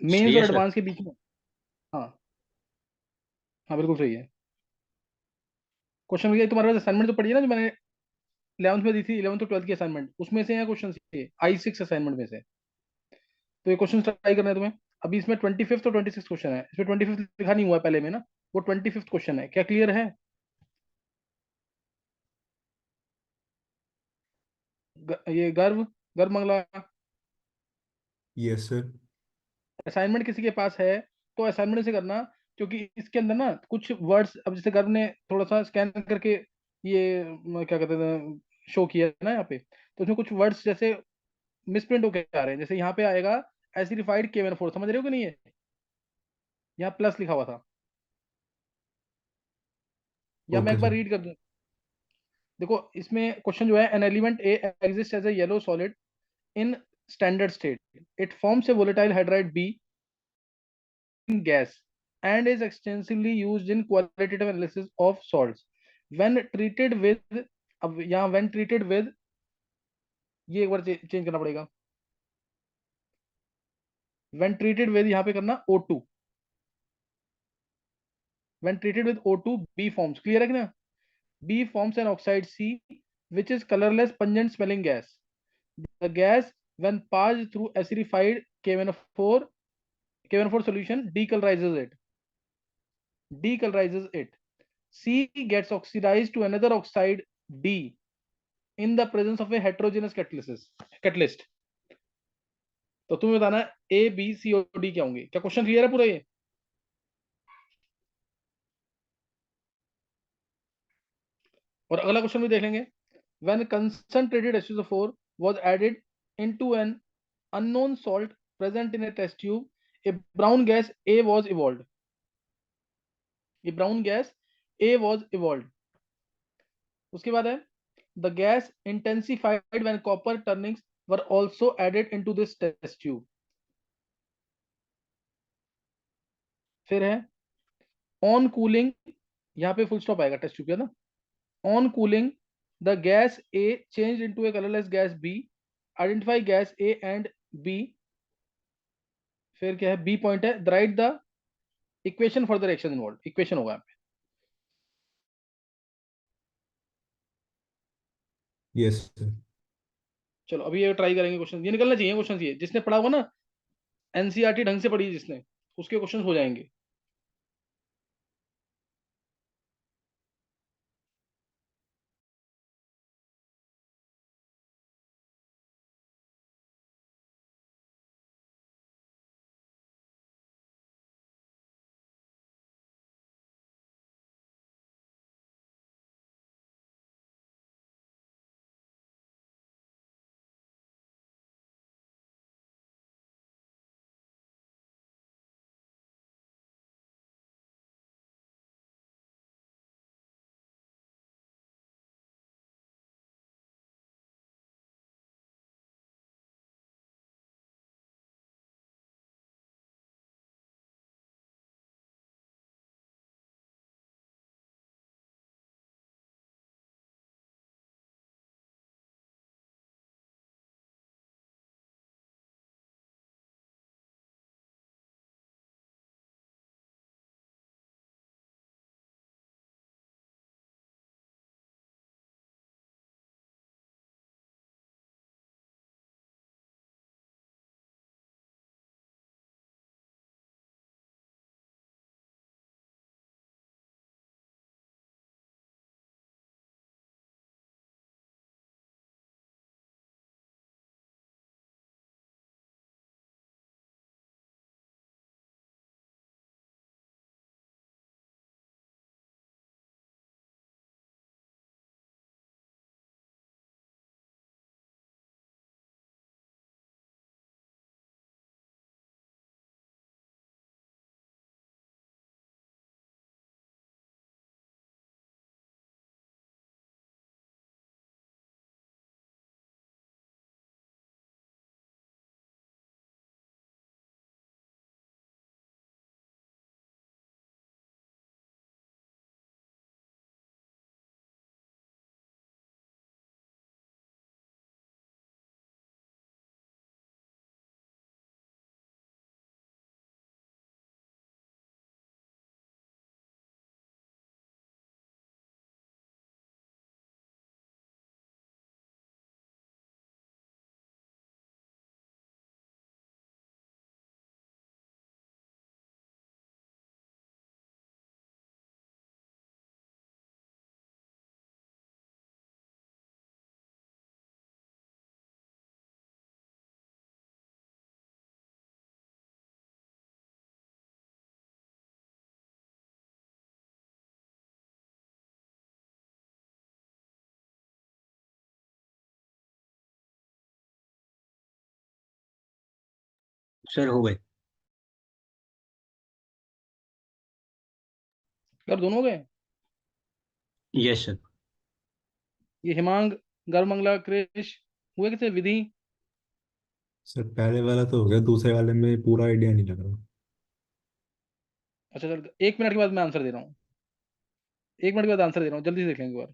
Mains सही और है सर। एडवांस के बीच में। हाँ। हाँ बिल्कुल सही है। क्वेश्चन भैया तुम्हारे पास असाइनमेंट तो पड़ी है ना, जो मैंने 11th में दी थी, 11th और 12th की असाइनमेंट, उसमें से है क्वेश्चन ये I6 असाइनमेंट में से। तो ये क्वेश्चन ट्राई करना है तुम्हें। अभी इसमें 25th और 26th क्वेश्चन है, इसमें 25th लिखा नहीं हुआ है पहले में ना, वो 25th क्वेश्चन है, क्या क्लियर है? ये गर्व, गर्व मंगला, यस सर। असाइनमेंट किसी के पास है तो असाइनमेंट से करना। क्योंकि इसके अंदर ना कुछ वर्ड्स, अब जैसे गर्व ने थोड़ा सा स्कैन करके ये क्या कहते हैं शो किया है ना यहाँ पे, तो उसमें कुछ वर्ड्स जैसे मिसप्रिंट होके आ रहे हैं। जैसे यहाँ पे आएगा एसिडिफाइड K1 4, समझ रहे हो कि नहीं है? यहाँ प्लस लिखा हुआ था, या मैं ओके एक बार सर। रीड कर दूं। देखो इसमें क्वेश्चन जो है, an element A exist as a yellow solid in standard state, it forms a volatile hydride B in gas and is extensively used in qualitative analysis of salts when treated with, अब यहाँ when treated with, ये एक बार change करना पड़ेगा। when treated with यहाँ पे करना O2, when treated with O2 B forms, clear है कि ना? B forms an oxide C which is colorless pungent smelling gas. The gas when passed through acidified K1 4 solution decolorizes it. C gets oxidized to another oxide D in the presence of a heterogeneous catalyst। तो तुम्हें बताना है A B C और D क्या होंगे। क्या question clear है पूरा ये? और अगला क्वेश्चन भी देख लेंगे। When concentrated H2SO4 was added into an unknown salt present in a test tube, a brown gas A was evolved। ये brown gas A was evolve. उसके बाद है the gas intensified when copper turnings were also added into this test tube. फिर है on cooling, यहाँ पे full stop आएगा test tube का ना। On cooling the gas A change into a colourless gas B, identify gas A and B. फिर क्या है, बी पॉइंट है, write the equation for the reaction involve, equation होगा यहाँ पे। Yes sir. चलो अभी ये ट्राई करेंगे क्वेश्चन, ये निकलना चाहिए क्वेश्चन, ये जिसने पढ़ा हुआ ना, एनसीईआरटी ढंग से पढ़ी है जिसने, उसके क्वेश्चन हो जाएंगे। सर हो गए। कर दोनों हो गए। Yes sir. ये हिमांग, गर्मंगला, क्रिश हुए किसे विधि? सर पहले वाला तो हो गया, दूसरे वाले में पूरा आइडिया नहीं लग रहा। अच्छा चल, 1 मिनट के बाद मैं आंसर दे रहा हूँ। 1 मिनट के बाद आंसर दे रहा हूँ, जल्दी से देख लेंगे एक बार।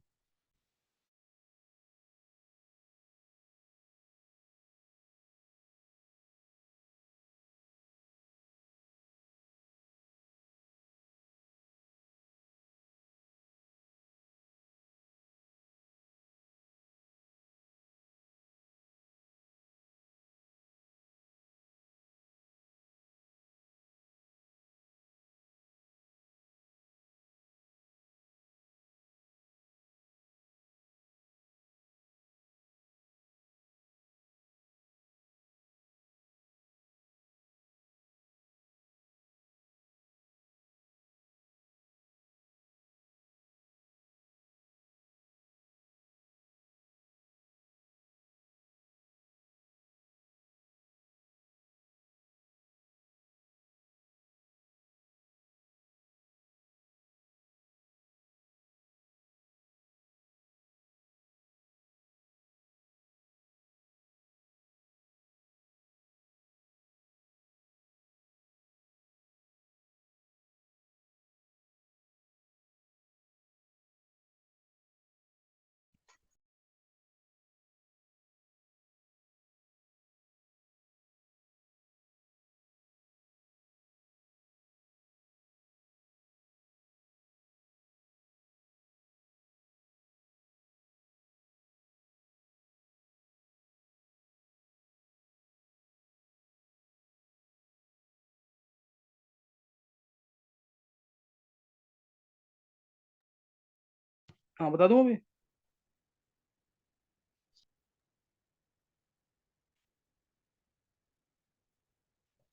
हाँ बता दूँ अभी?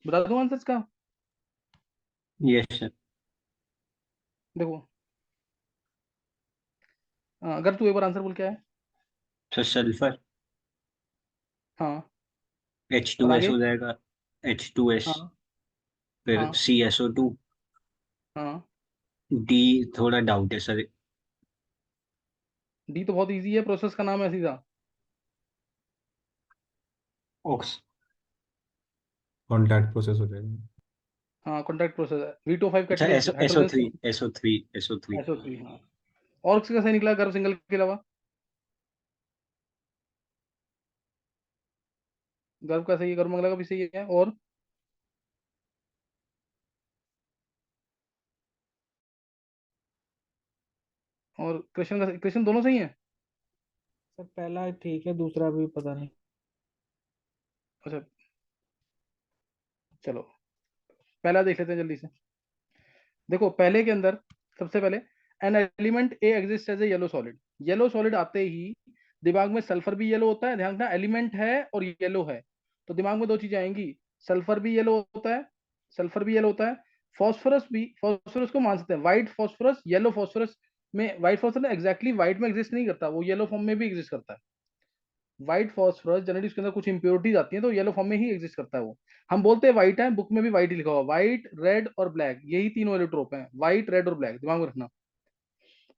बता दूँ आंसर का? Yes sir. देखो, अगर तू एक बार आंसर बोल क्या है? Sir sulphur. हाँ। एच और टू एस आगे? हो जाएगा। H2S। हाँ। फिर हाँ। CSO2। हाँ। डी थोड़ा डाउट है सर। डी तो बहुत इजी है, प्रोसेस का नाम है सीधा। ऑक्स। कॉन्टैक्ट प्रोसेस हो जाएगा। हाँ, कॉन्टैक्ट प्रोसेस है, V2O5 अच्छा catalyst SO SO hydrogen. Three SO three. SO3, हाँ। और किसका सही निकला गर्भ सिंगल के अलावा? गर्भ का सही है, गर्भ मंगला का भी सही है। और कृष्ण का, कृष्ण दोनों सही है। सर पहला ठीक है, दूसरा भी पता नहीं। अच्छा चलो, पहला देख लेते हैं जल्दी से। देखो पहले के अंदर, सबसे पहले, an element A exist as a yellow solid. Yellow solid आते ही दिमाग में सल्फर भी येलो होता है, ध्यान रखना, एलिमेंट है और येलो है, तो दिमाग में दो चीजें आएंगी। सल्फर भी येलो होता है, सल्फर भी येलो होता है। फॉस्फोरस भी, फॉस्फोरस को मान सकते हैं व्हाइट फॉस्फोरस, येलो फॉस्फोरस में, व्हाइट फॉस्फोरस एग्जैक्टली व्हाइट में एग्जिस्ट नहीं करता, वो येलो फॉर्म में भी एग्जिस्ट करता है। व्हाइट फॉस्फोरस जनरली उसके अंदर कुछ इंप्योरिटीज आती हैं, तो येलो फॉर्म में ही एग्जिस्ट करता है वो। हम बोलते हैं व्हाइट है, बुक में भी व्हाइट ही लिखा हुआ, व्हाइट रेड और ब्लैक, यही तीनों एलोट्रोप हैं, व्हाइट रेड और ब्लैक, दिमाग में रखना।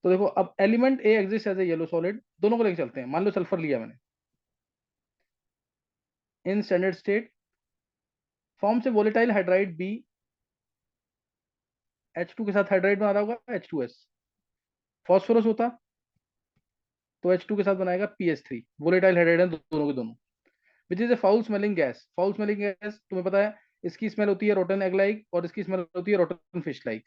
तो देखो, अब element A exist as a yellow solid, दोनों को लेके चलते हैं। मान लो सल्फर लिया मैंने, इन स्टैंडर्ड स्टेट फॉर्म से वोलेटाइल हाइड्राइड बी, H2 के साथ हाइड्राइड बना रहा होगा H2S। फॉस्फोरस होता तो H2 के साथ बनाएगा PH3, वोलेटाइल हाइड्राइड है दोनों के दोनों। विच is A foul smelling gas. Foul smelling gas तुम्हें पता है, इसकी स्मेल होती है रोटन एग लाइक, और इसकी स्मेल होती है rotten fish like,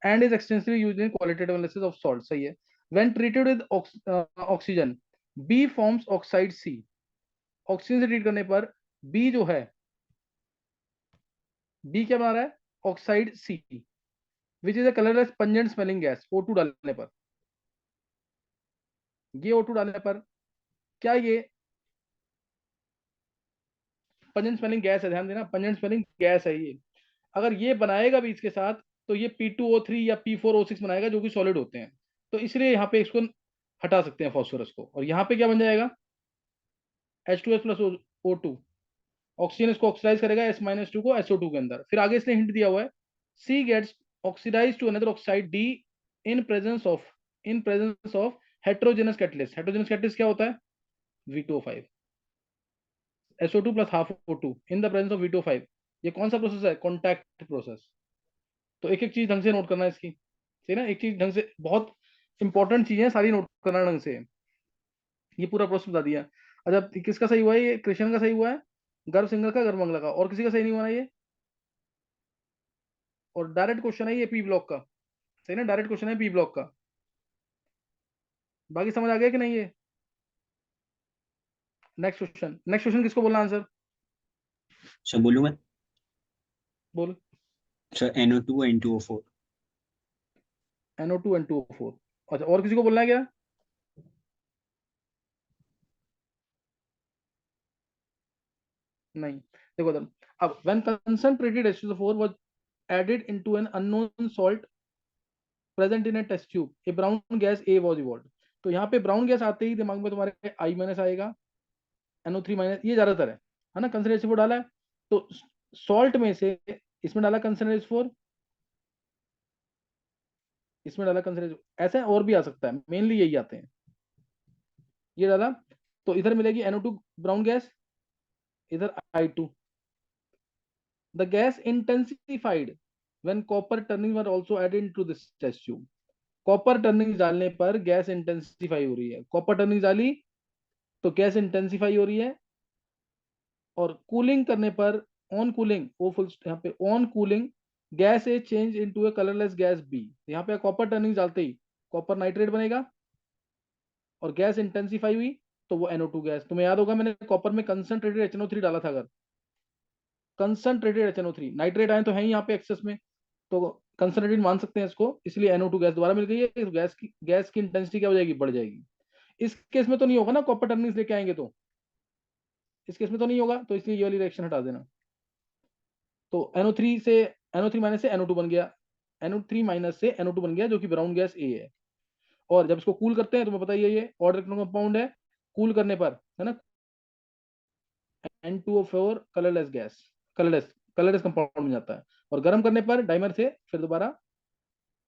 and is extensively used in qualitative analysis of salt. सही है। When treated with oxygen, B forms oxide C. Oxygen से ट्रीट करने पर बी जो है, बी क्या बना रहा है? Oxide C. Which is a colourless pungent smelling gas. O2 डालने पर, ये O2 डालने पर क्या ये पंजेंट स्मेलिंग गैस है? ध्यान देना, पंजेंट स्मेलिंग गैस है ये। अगर ये बनाएगा भी इसके साथ, तो ये P2O3 या P4O6 बनाएगा, जो कि सॉलिड होते हैं। तो इसलिए यहाँ पे इसको हटा सकते हैं फॉस्फोरस को, और यहाँ पे क्या बन जाएगा? H2S plus O2। ऑक्सीजन इसको ऑक्सीडाइज करेगा S-2 को SO2 के अंदर। फिर आगे इसने हिंट दिया हुआ है, C gets oxidise to another oxide D in presence of heterogeneous catalyst. Heterogeneous catalyst क्या होता है? V2O5, SO2 plus half O2 in the presence of V2O5। ये कौन सा प्रोसेस है? Contact process. तो एक एक चीज ढंग से नोट करना है इसकी, ठीक है ना? एक चीज ढंग से, बहुत इंपॉर्टेंट चीजें सारी नोट करना ढंग से। ये पूरा प्रोसेस बता दिया। अच्छा, किसका सही हुआ है? ये कृष्ण का सही हुआ है, गर्भ सिंगल का, गर्भ मंगला का, और किसी का सही नहीं हुआ ना ये। और डायरेक्ट क्वेश्चन है ये पी ब्लॉक का, सही ना? डायरेक्ट क्वेश्चन है पी ब्लॉक का। बाकी समझ आ गया कि नहीं ये? नेक्स्ट क्वेश्चन किसको बोलना आंसर? सर बोलूँ मैं? बोल। Sir NO2 N2O4। NO2 N2O4। अच्छा, और किसी को बोलना है क्या? नहीं, देखो इधर। अब when concentrated H2O4 was added into an unknown salt present in a test tube, a brown gas A was evolved. तो यहाँ पे ब्राउन गैस आते ही दिमाग में तुम्हारे I माइनस आएगा, NO3 माइनस, ये ज्यादातर है ना? कंसंट्रेटेड H4 डाला है, तो सॉल्ट में से इसमें डाला कंसंट्रेटेड H4, इसमें डाला कंसंट्रेटेड, ऐसे और भी आ सकता है, मेनली यही आते हैं। ये डाला तो इधर मिलेगी NO2 ब्राउन गैस, इधर I2। The gas intensified when copper turning were also added into this test tube. Copper turning डालने पर गैस इंटेंसिफाई हो रही है। कॉपर टर्निंग डाली तो गैस इंटेंसिफाई हो रही है, और कूलिंग करने पर, ऑन कूलिंग, वो फुल यहाँ पे on cooling gas A change into a colourless gas B. यहाँ पे कॉपर टर्निंग डालते ही कॉपर नाइट्रेट बनेगा, और गैस इंटेंसिफाई हुई तो वो NO2 गैस। तुम्हें याद होगा मैंने कॉपर में कंसंट्रेटेड HNO3 डाला था। अगर कंसंट्रेटेड HNO3, नाइट्रेट आए तो है ही यहाँ पे एक्सेस में, तो कंसंट्रेटेड मान सकते हैं इसको, इसलिए NO2 गैस दोबारा मिल गई है। इस गैस की इंटेंसिटी क्या हो जाएगी? बढ़ जाएगी। इस केस में तो नहीं होगा ना, कॉपर टर्निंग्स लेके आएंगे तो, इस केस में तो नहीं होगा, तो इसलिए ये वाली रिएक्शन हटा देना। तो NO3 से, NO3 माइनस से NO2 बन गया, NO3 माइनस से NO2 बन गया, जो कि ब्राउन गैस ए है। और जब इसको कूल करते हैं, तुम्हें पता ही है ये ऑर्डर कंपाउंड है, कूल करने पर, है ना, N2O4 colourless gas, colourless compound बन जाता है। और गर्म करने पर डाइमर से फिर दोबारा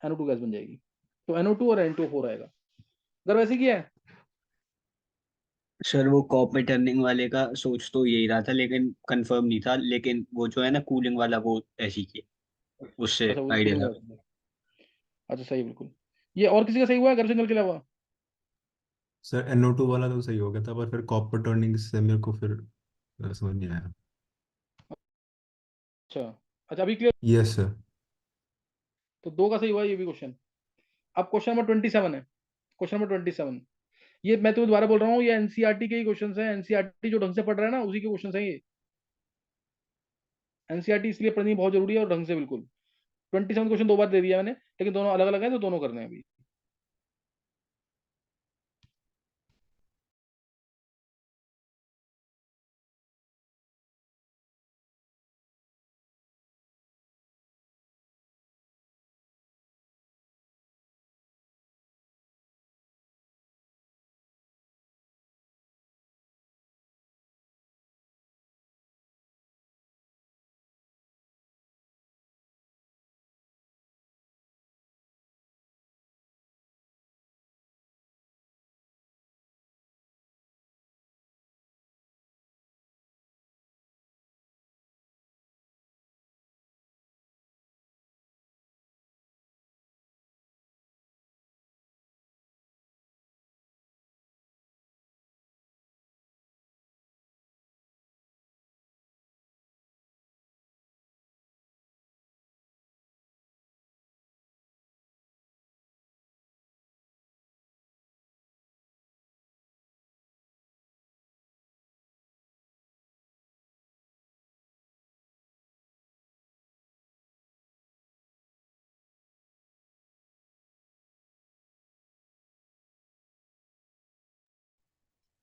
NO2 गैस बन जाएगी। तो NO2 और N2O4 आएगा। अगर वैसे किया है, सर वो कॉपर टर्निंग वाले का सोच तो यही रहा था, लेकिन कंफर्म नहीं था। लेकिन वो जो है ना कूलिंग वाला, वो ऐसी की उससे अच्छा वो आइडिया कूलिंग था। वाला है। अच्छा सही, बिल्कुल। ये और किसी का सही हुआ है गर्भ सिंगल के अलावा? सर NO2 वाला तो सही हो गया था, पर फिर कॉपर टर्निंग से मेरे को फिर समझ नहीं आया। अच्छा, अच्छा अभी क्लियर। Yes sir. तो दो का सही हुआ है ये भी क्वेश्चन। अब क्वेश्चन नंबर 27 है। क्वेश्चन नंबर 27, ये मैं तुम्हें दोबारा बोल रहा हूँ, ये एनसीईआरटी के ही क्वेश्चन है। एनसीईआरटी जो ढंग से पढ़ रहा है ना, उसी के क्वेश्चन है ये। एनसीईआरटी इसलिए पढ़नी बहुत जरूरी है, और ढंग से बिल्कुल। 27 क्वेश्चन दो बार दे दिया मैंने, लेकिन दोनों अलग अलग है, तो दोनों करने हैं अभी।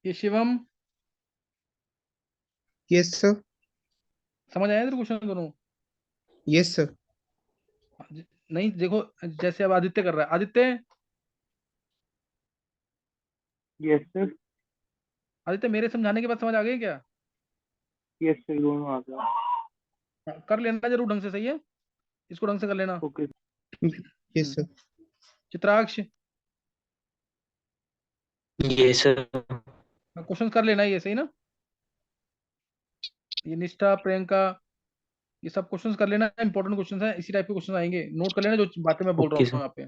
ये शिवम, यस सर। समझ आया तेरे क्वेश्चन दोनों? Yes sir. नहीं देखो, जैसे अब आदित्य कर रहा है, आदित्य, यस सर। आदित्य मेरे समझाने के बाद समझ आ गई क्या? यस सर, दोनों आ गया। हाँ, कर लेना जरूर ढंग से, सही है, इसको ढंग से कर लेना। ओके। Yes sir. चित्राक्ष, ये सर। क्वेश्चन कर लेना ये, सही ना? ये निष्ठा, प्रियंका, ये सब क्वेश्चंस कर लेना, इंपॉर्टेंट क्वेश्चंस हैं, इसी टाइप के क्वेश्चन आएंगे, नोट कर लेना जो बातें मैं बोल रहा ओके हूँ सर। यहाँ पे।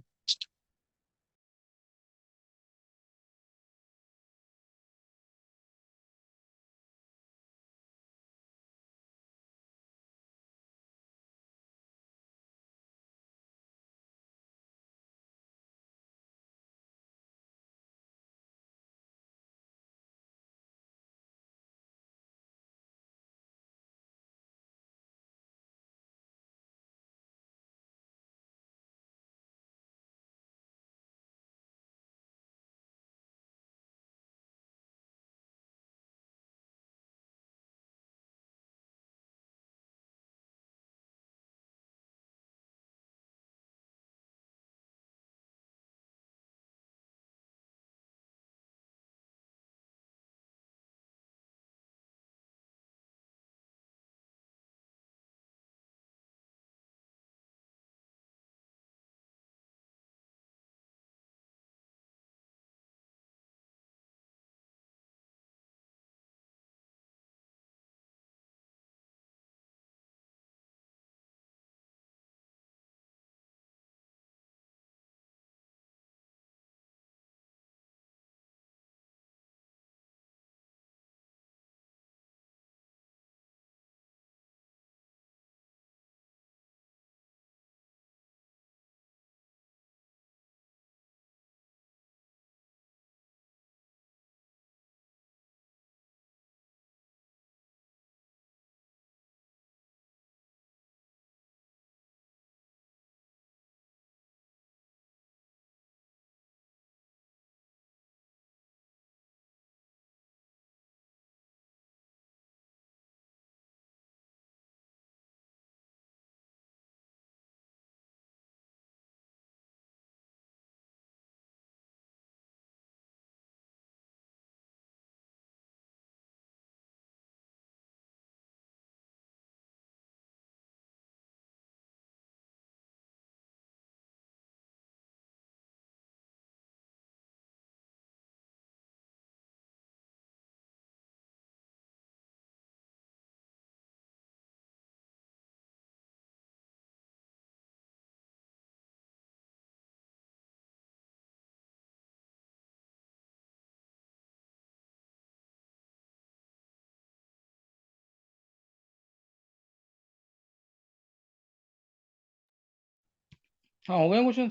हाँ, हो गए क्वेश्चन?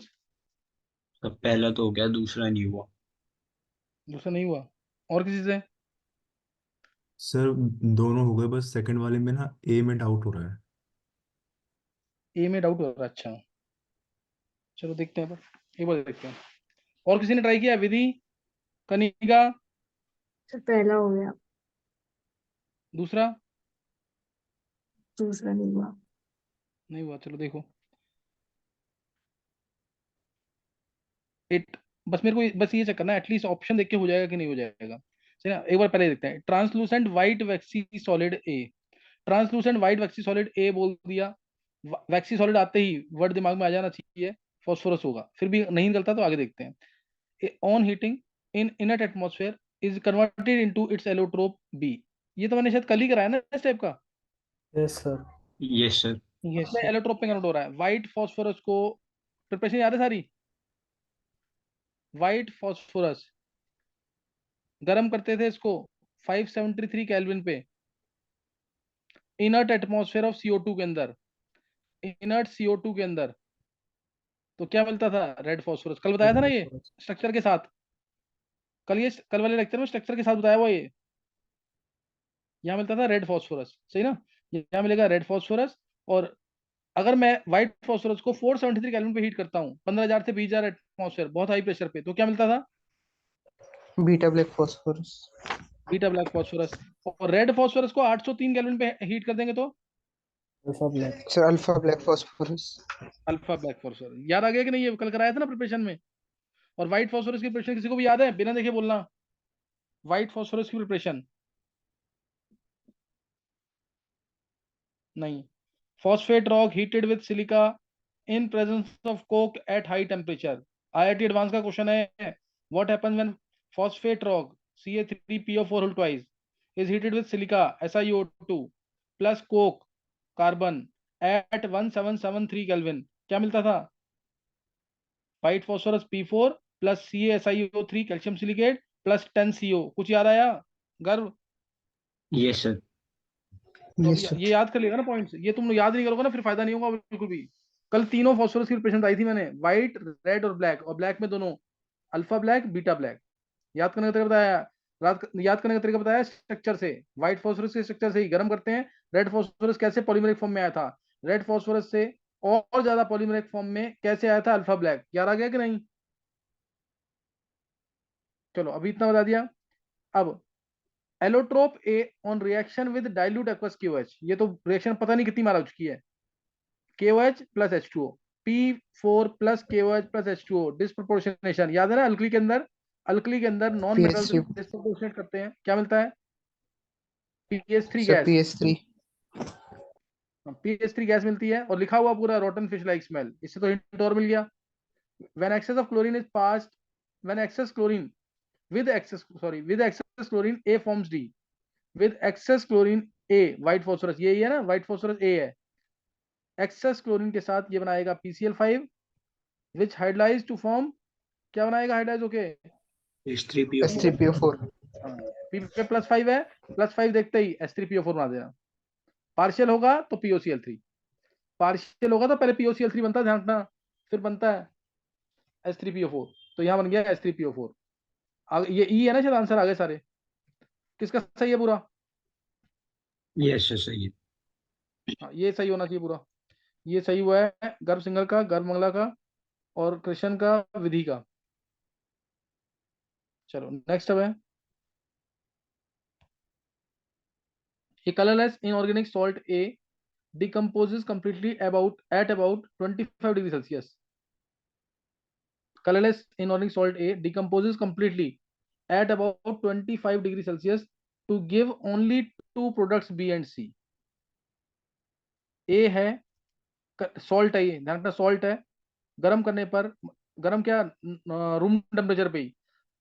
तो पहला तो हो गया, दूसरा नहीं हुआ। दूसरा नहीं हुआ, और किसी से? सर दोनों हो गए, बस सेकंड वाले में ना ए में डाउट हो रहा है। ए में डाउट हो रहा है, अच्छा, चलो देखते हैं, एक बार देखते हैं। और किसी ने ट्राई किया? विधि, कनिका, सर पहला हो गया, दूसरा दूसरा नहीं हुआ। नहीं हुआ, चलो देखो। इट, बस मेरे को बस ये चेक करना है, एटलीस्ट ऑप्शन देख के हो जाएगा कि नहीं हो जाएगा, सही ना? एक बार पहले देखते हैं। ट्रांसलूसेंट व्हाइट वैक्सी सॉलिड ए, ट्रांसलूसेंट व्हाइट वैक्सी सॉलिड ए बोल दिया, वैक्सी सॉलिड आते ही वर्ड दिमाग में आ जाना चाहिए, फॉस्फोरस होगा, फिर भी नहीं निकलता तो आगे देखते हैं। On heating in inert atmosphere is converted into its allotrope B, ये तो मैंने शायद कल ही कराया ना इस टाइप का। Yes sir. Yes sir. Yes अपने सर। एलोट्रोप पे कन्वर्ट हो रहा है। व्हाइट फॉस्फोरस को प्रिपरेशन याद है सारी? व्हाइट फॉस्फोरस गर्म करते थे इसको 573 केल्विन पे, इनर्ट एटमॉस्फेयर ऑफ CO2 के अंदर, इनर्ट CO2 के अंदर, तो क्या मिलता था? Red phosphorus. कल बताया था ना ये स्ट्रक्चर के साथ, कल ये कल वाले लेक्चर में स्ट्रक्चर के साथ बताया हुआ ये। यहाँ मिलता था रेड फॉस्फोरस, सही ना? यहाँ मिलेगा रेड फॉस्फोरस। और अगर मैं व्हाइट फॉस्फोरस को 473 केल्विन पे हीट करता हूँ 15,000 से 20,000 एटमॉस्फेयर, बहुत हाई प्रेशर पे, तो क्या मिलता था? Beta black phosphorus. Beta black phosphorus. और रेड फॉस्फोरस को 803 केल्विन पे हीट कर देंगे तो alpha black. Sir alpha black phosphorus. Alpha black phosphorus. याद आ गया कि नहीं? ये कल कराया था ना प्रिपरेशन में। और व्हाइट फॉस्फोरस की प्रिपरेशन किसी को भी याद है? बिना देखे बोलना, व्हाइट फॉस्फोरस की प्रिपरेशन। नहीं। phosphate rock heated with silica in presence of coke at high temperature. IIT advance का क्वेश्चन है, what happens when phosphate rock Ca3PO4 whole twice is heated with silica SiO2 plus coke carbon at 1773 Kelvin? क्या मिलता था? White phosphorus P4 plus CaSiO3 calcium silicate plus 10CO। कुछ याद आया गर्व? Yes sir. तो Yes, sir. ये याद कर लेगा ना पॉइंट्स, ये तुम लोग याद नहीं करोगे ना फिर फायदा नहीं होगा बिल्कुल भी। कल तीनों फॉस्फोरस की रिप्रेजेंट आई थी मैंने, व्हाइट, रेड और ब्लैक में दोनों अल्फा ब्लैक बीटा ब्लैक। याद करने का तरीका बताया, याद करने का तरीका बताया स्ट्रक्चर से। व्हाइट फॉस्फोरस के स्ट्रक्चर से ही गर्म करते हैं। रेड फॉस्फोरस कैसे पॉलीमरिक फॉर्म में आया था, रेड फॉस्फोरस से और ज्यादा पॉलीमरिक फॉर्म में कैसे आया था अल्फा ब्लैक। याद आ गया कि नहीं? चलो अभी इतना बता दिया। अब allotrope A on reaction with dilute aqueous KOH, ये तो रिएक्शन पता नहीं कितनी बार हो चुकी है। KOH plus H2O, P4 plus KOH plus H2O, disproportionation याद है ना? अल्कली के अंदर नॉन मेटल्स PS3. डिस्प्रोपोर्शनेट करते हैं, क्या मिलता है? PS3 Sir, gas. PS3. PS3 gas मिलती है और लिखा हुआ पूरा रोटन फिश लाइक स्मेल। इससे तो हिंट और मिल गया। when excess of chlorine is passed when excess chlorine with excess chlorine A forms D with excess chlorine A white phosphorus, ये है ना white phosphorus A है, excess chlorine के साथ ये बनाएगा PCl5 which hydrolyze to form, क्या बनाएगा हाइड्राइज होके? H3PO4। S3PO4. P पे +5 है, +5 देखते ही H3PO4 बना देना। पार्शियल होगा तो POCl3, पार्शियल होगा तो पहले POCl3 बनता है, ध्यान रखना, फिर बनता है H3PO4। तो यहाँ बन गया H3PO4। ये ई है ना शायद आंसर, आगे सारे किसका सही है पूरा? यस सर सही है। हाँ ये सही होना चाहिए पूरा। ये सही हुआ है गर्भ सिंगल का, गर्भ मंगला का और कृष्ण का, विधि का। चलो नेक्स्ट अब है a colorless inorganic salt A decomposes completely at about 25 degrees Celsius. Colorless inorganic salt A decomposes completely at about 25 degrees Celsius to give only two products B and C. A है salt है, ये ध्यान रखना salt है, गर्म करने पर, गर्म क्या रूम टेम्परेचर पे ही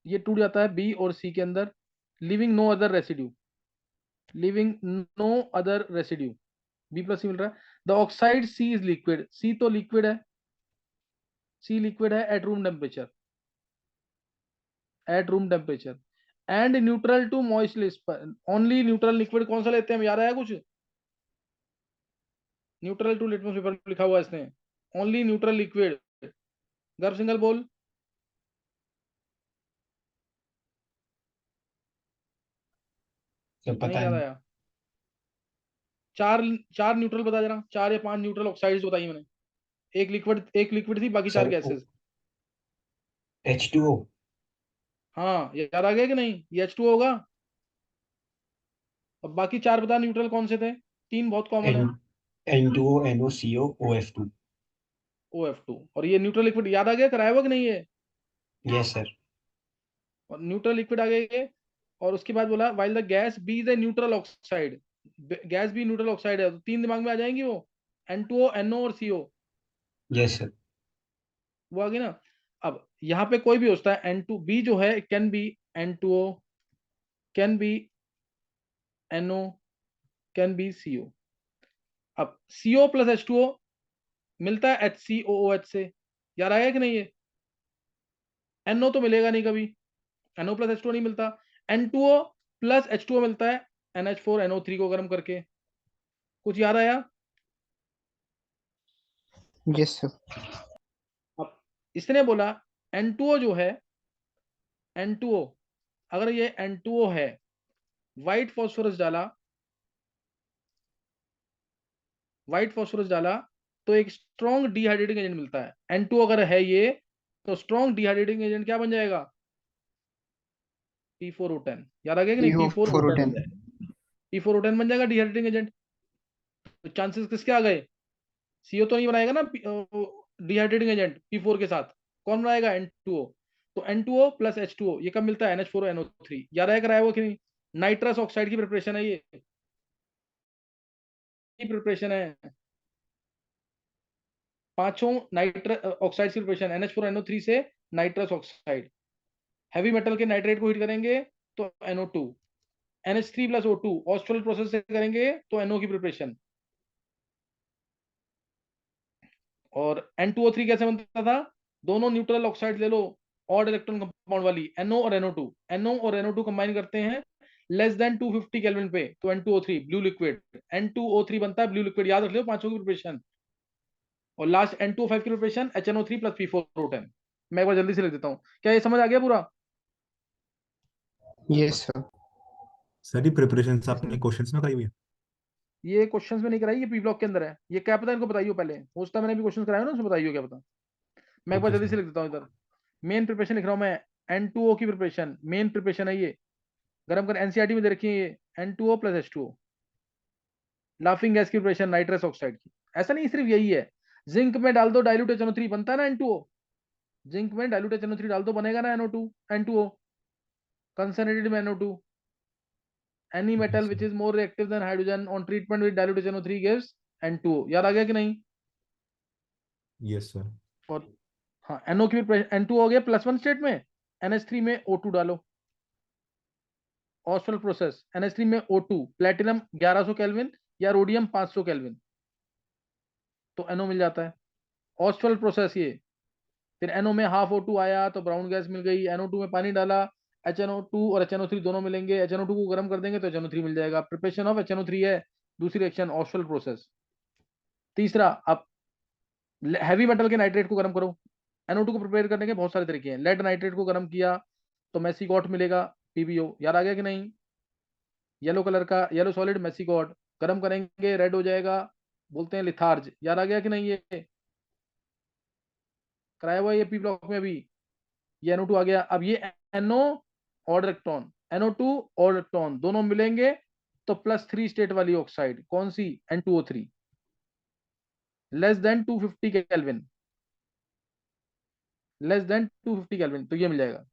ये टूट जाता है बी और सी के अंदर, living no other residue, B plus C मिल रहा है। The oxide C is liquid, C तो लिक्विड है, सी लिक्विड है at room temperature, and neutral to moist, only neutral liquid कौन सा लेते हैं, याद आया कुछ? न्यूट्रल टू लिटमस पेपर लिखा हुआ है इसने, ओनली न्यूट्रल लिक्विड। गर्भ सिंगल बोल। सर नहीं पता याद नहीं। आया? चार चार न्यूट्रल बता जरा, 4 या 5 न्यूट्रल ऑक्साइड्स बताई मैंने, एक लिक्विड थी, बाकी 4 सर गैसेस। H2O। हाँ याद आ गया कि नहीं? ये H2O होगा। अब बाकी 4 बता न्यूट्रल कौन से थे? 3 बहुत कॉमन है, N2O NOCO OF2। OF2। और ये न्यूट्रल लिक्विड याद आ गया, कराया हुआ कि नहीं ये? Yes sir. और न्यूट्रल लिक्विड आ गया ये। और उसके बाद बोला while the gas B is a neutral oxide, gas भी न्यूट्रल ऑक्साइड है, तो 3 दिमाग में आ जाएंगी वो, N2O NO और CO, यस सर। वो आ गई ना। अब यहाँ पे कोई भी हो सकता है, N2B जो है can be N2O, can be NO, can be CO। अब CO प्लस H2O मिलता है HCOOH से, याद आया कि नहीं? ये NO तो मिलेगा नहीं कभी, NO प्लस H2O नहीं मिलता। N2O प्लस H2O मिलता है NH4NO3 को गर्म करके। कुछ याद आया? Yes, sir. अब इसने बोला N2O जो है, N2O, अगर ये N2O है, व्हाइट फॉस्फोरस डाला तो एक स्ट्रॉन्ग डिहाइड्रेटिंग एजेंट मिलता है। N2O अगर है ये तो स्ट्रॉन्ग डिहाइड्रेटिंग एजेंट क्या बन जाएगा? P4O10। याद आ गया कि नहीं? P4O10 बन जाएगा, P4O10 बन जाएगा डिहाइड्रेटिंग एजेंट। तो चांसेस किसके आ गए? CO तो नहीं बनाएगा ना डिहाइड्रेटिंग एजेंट P4 के साथ, कौन बनाएगा? N2O। तो N2O प्लस H2O ये कब मिलता है? NH4NO3। याद आया कराया हुआ कि नहीं? नाइट्रस ऑक्साइड की प्रिपरेशन है ये। प्रिपरेशन है, पांचों नाइट्रस ऑक्साइड की प्रिपरेशन, NH4NO3 से नाइट्रस ऑक्साइड। हैवी मेटल के नाइट्रेट को हीट करेंगे तो NO2, NH3 plus O2 ऑस्ट्रल process से करेंगे तो NO की प्रिपरेशन। और N2O3 कैसे बनता था, दोनों न्यूट्रल ऑक्साइड ले लो ऑड इलेक्ट्रॉन कंपाउंड वाली, NO और NO2, NO और NO2 कंबाइन करते हैं लेस देन 250 केल्विन पे तो N2O3 ब्लू लिक्विड, N2O3 बनता है ब्लू लिक्विड, याद रख लो पांचों की प्रिपरेशन। और लास्ट N2O5 की प्रिपरेशन HNO3 प्लस P4O10। मैं एक बार जल्दी से लिख देता हूँ, क्या ये समझ आ गया पूरा? Yes, sir. सर ये प्रिपरेशन आपने क्वेश्चंस में कराई हुई है? ये क्वेश्चंस में नहीं कराई, ये पी ब्लॉक के अंदर है। ये क्या पता इनको बताइए पहले, हो सकता है मैंने भी क्वेश्चन कराया ना, उसमें बताइए क्या पता। मैं एक बार ओके जल्दी से सर। लिख देता हूँ इधर। मेन प्रिपरेशन लिख रहा हूँ मैं, N2O की प्रिपरेशन मेन प्रिपरेशन है ये, गर्म कर एनसीईआरटी में दे रखी है ये, N2O plus H2O। Laughing gas की प्रिपरेशन नाइट्रस ऑक्साइड की, ऐसा नहीं सिर्फ यही है, जिंक में डाल दो डाइल्यूट HNO3 बनता है ना N2O, जिंक में डाइल्यूट HNO3 डाल दो बनेगा ना NO2 N2O, कंसनट्रेटेड में NO2। Any metal yes which sir. Is more reactive than hydrogen on treatment with dilute HNO3 gives N2O। याद आ गया कि नहीं? Yes sir. और हाँ, NO की भी N2 हो गया +1 स्टेट में, NH3 में O2 डालो, ऑस्टल प्रोसेस, NH3 में O2, प्लेटिनम 1100 केल्विन या रोडियम 500 केल्विन तो NO मिल जाता है। ऑस्टल प्रोसेस ये, फिर NO में हाफ O2 आया तो ब्राउन गैस मिल गई, NO2 में पानी डाला, HNO2 और HNO3 दोनों मिलेंगे, HNO2 को गर्म कर देंगे तो HNO3 मिल जाएगा। प्रिपरेशन ऑफ HNO3 है दूसरी रिएक्शन, ऑस्टल प्रोसेस। तीसरा, आप हैवी मेटल के नाइट्रेट को गर्म करो। NO2 को प्रिपेयर करने के बहुत सारे तरीके हैं, लेड नाइट्रेट को गर्म किया तो मेसिगॉट मिलेगा, PbO। याद आ गया कि नहीं? येलो कलर का येलो सॉलिड मेसिगॉट, गर्म करेंगे रेड हो जाएगा, बोलते हैं लिथार्ज। याद आ गया कि नहीं? ये कराया हुआ ये पी ब्लॉक में अभी। ये NO2 आ गया, अब ये NO और इलेक्ट्रॉन, NO2 और इलेक्ट्रॉन दोनों मिलेंगे तो +3 स्टेट वाली ऑक्साइड कौन सी, N2O3, less than 250 kelvin, less than 250 kelvin तो ये मिल जाएगा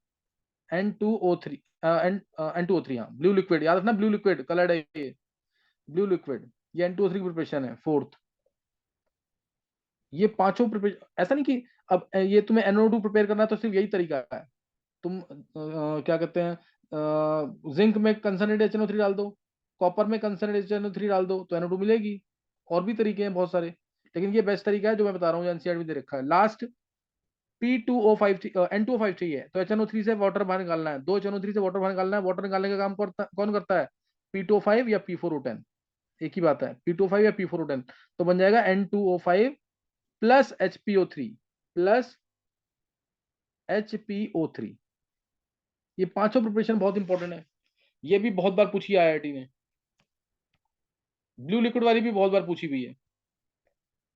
N2O3, N2O3, हाँ ब्लू लिक्विड, याद रखना ब्लू लिक्विड कलर्ड है ये, ब्लू लिक्विड। ये N2O3 की प्रिपरेशन है फोर्थ। ये पांचों प्रिपरेशन, ऐसा नहीं कि अब ये तुम्हें NO2 प्रिपेयर करना है तो सिर्फ यही तरीका है। तुम क्या कहते हैं, जिंक में कंसनट्रेटेड HNO3 डाल दो, कॉपर में कंसनट्रेटेड HNO3 डाल दो तो NO2 मिलेगी। और भी तरीके हैं बहुत सारे, लेकिन ये बेस्ट तरीका है जो मैं बता रहा हूँ, एनसीईआरटी में दे रखा है। लास्ट P2O5 N2O5 चाहिए तो HNO3 से वाटर बाहर निकालना है, दो HNO3 से वाटर बाहर निकालना है। वाटर निकालने का काम कौन करता है, P2O5 या P4O10, एक ही बात है, P2O5 या P4O10। तो बन जाएगा N2O5 plus HPO3 plus HPO3। ये पांचों प्रिपरेशन बहुत इंपॉर्टेंट है, ये भी बहुत बार पूछी है आईआईटी ने, ब्लू लिक्विड वाली भी बहुत बार पूछी हुई है।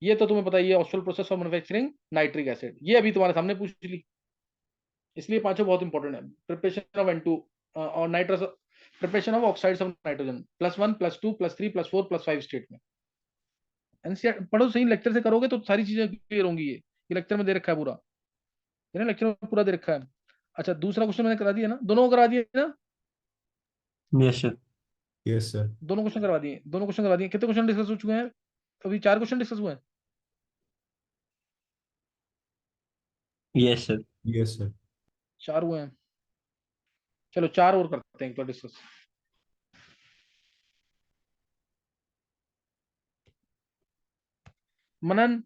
ये तो तुम्हें पता ही है, Ostwald process for manufacturing nitric acid, ये अभी तुम्हारे सामने पूछ ली। इसलिए पांचों बहुत इंपॉर्टेंट है। प्रिपरेशन ऑफ N2 और nitrous, preparation of oxides of nitrogen +1 +2 +3 +4 +5 state में। एनसीईआरटी पढ़ो सही, लेक्चर से करोगे तो सारी चीजें क्लियर होंगी। ये लेक्चर में दे रखा है पूरा, ये ना लेक्चर में पूरा दे रखा है। अच्छा, दूसरा क्वेश्चन मैंने करा दिया ना, दोनों को करा दिए ना, यस सर। Yes sir. दोनों क्वेश्चन करवा दिए, दोनों क्वेश्चन करवा दिए। कितने क्वेश्चन डिस्कस हो चुके हैं अभी? 4 क्वेश्चन डिस्कस हुए हैं। Yes sir. Yes sir. 4 हुए हैं, चलो 4 और करते हैं एक बार डिस्कस। मनन,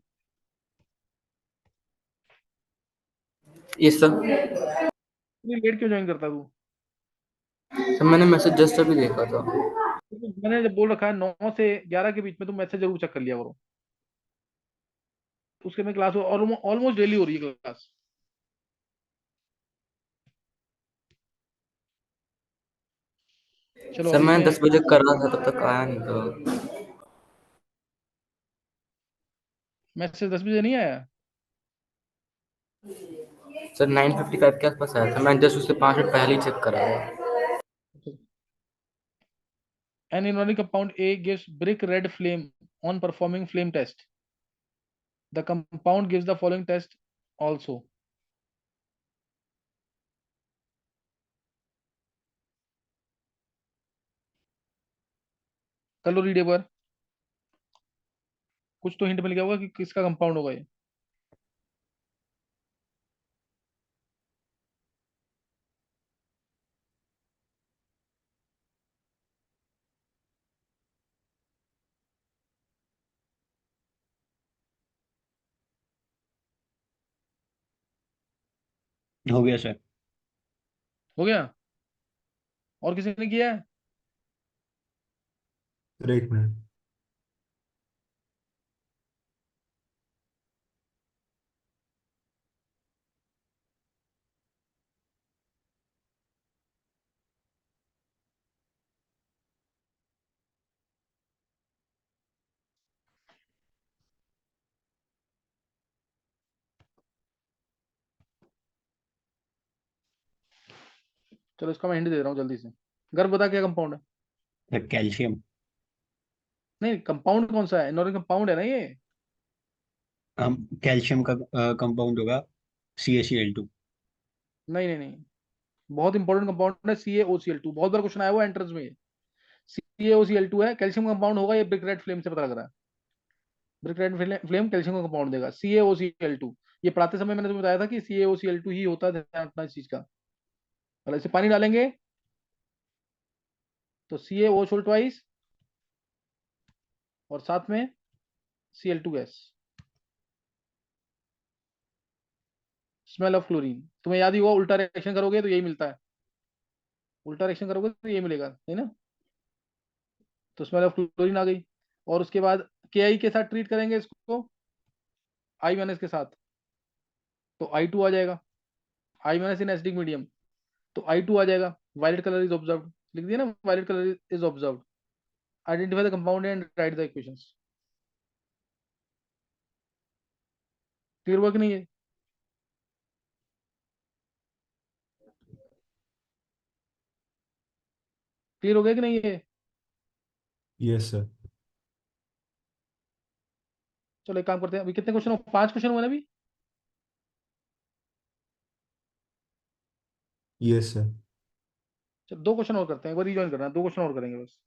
यस सर। इतनी लेट क्यों ज्वाइन करता है तू? सर मैंने मैसेज जस्ट अभी देखा था। मैंने जब बोल रखा है 9 से 11 के बीच में तुम मैसेज जरूर चेक कर लिया करो, उसके में क्लास ऑलमोस्ट डेली हो रही है क्लास। चलो सर अभी मैंने मैं 10 बजे कर रहा था, तब तक आया नहीं था। मैसेज 10 बजे नहीं आया। सर 9:55 के आसपास आया था, मैंने जस्ट उससे 5 मिनट पहले ही चेक करा था। An inorganic compound A gives brick red flame on performing flame test. The compound gives the following test also. कर लो रीड एक बार। कुछ तो हिंट मिल गया होगा कि किसका कंपाउंड होगा ये। हो गया सर। हो गया? और किसी ने किया है? सर एक मिनट। चलो इसका मैं हिंट दे रहा हूँ जल्दी से। गर्भ बता क्या कंपाउंड है? Sir calcium. नहीं, कंपाउंड कौन सा है? इनऑर्गेनिक कंपाउंड है ना ये। हम कैल्शियम का कंपाउंड होगा CaCl2। नहीं नहीं नहीं, बहुत इंपॉर्टेंट कंपाउंड है CaOCl2, बहुत बार क्वेश्चन आया हुआ एंट्रेंस में। CaOCl2 है, कैल्शियम कंपाउंड होगा, ये ब्रिक रेड फ्लेम से पता लग रहा है। ब्रिक रेड फ्लेम कैल्शियम का कंपाउंड देगा CaOCl2। ये पढ़ाते समय मैंने तुम्हें बताया था कि CaOCl2 ही होता है, ध्यान रखना इस चीज का। अगर इसे पानी डालेंगे तो CaO ट्वाइस और साथ में Cl2 gas. Smell of chlorine तुम्हें याद ही होगा, उल्टा रिएक्शन करोगे तो यही मिलता है। उल्टा रिएक्शन करोगे तो यही मिलेगा, है ना। तो स्मेल ऑफ क्लोरीन आ गई। और उसके बाद KI के साथ ट्रीट करेंगे इसको, I- के साथ, तो I2 आ जाएगा। I- इन एसिडिक मीडियम, तो I2 आ जाएगा। वायलेट कलर इज ऑब्जर्व्ड, लिख दिया ना, violet colour is observed. Identify the compound and write the equations. Clear हुआ कि नहीं है? क्लियर हो गया कि नहीं है? Yes sir. चलो एक काम करते हैं, अभी कितने क्वेश्चन हो? 5 क्वेश्चन हुए ना अभी। Yes sir. चलो 2 क्वेश्चन और करते हैं, एक बार रिजॉइन करना है, 2 क्वेश्चन और करेंगे बस।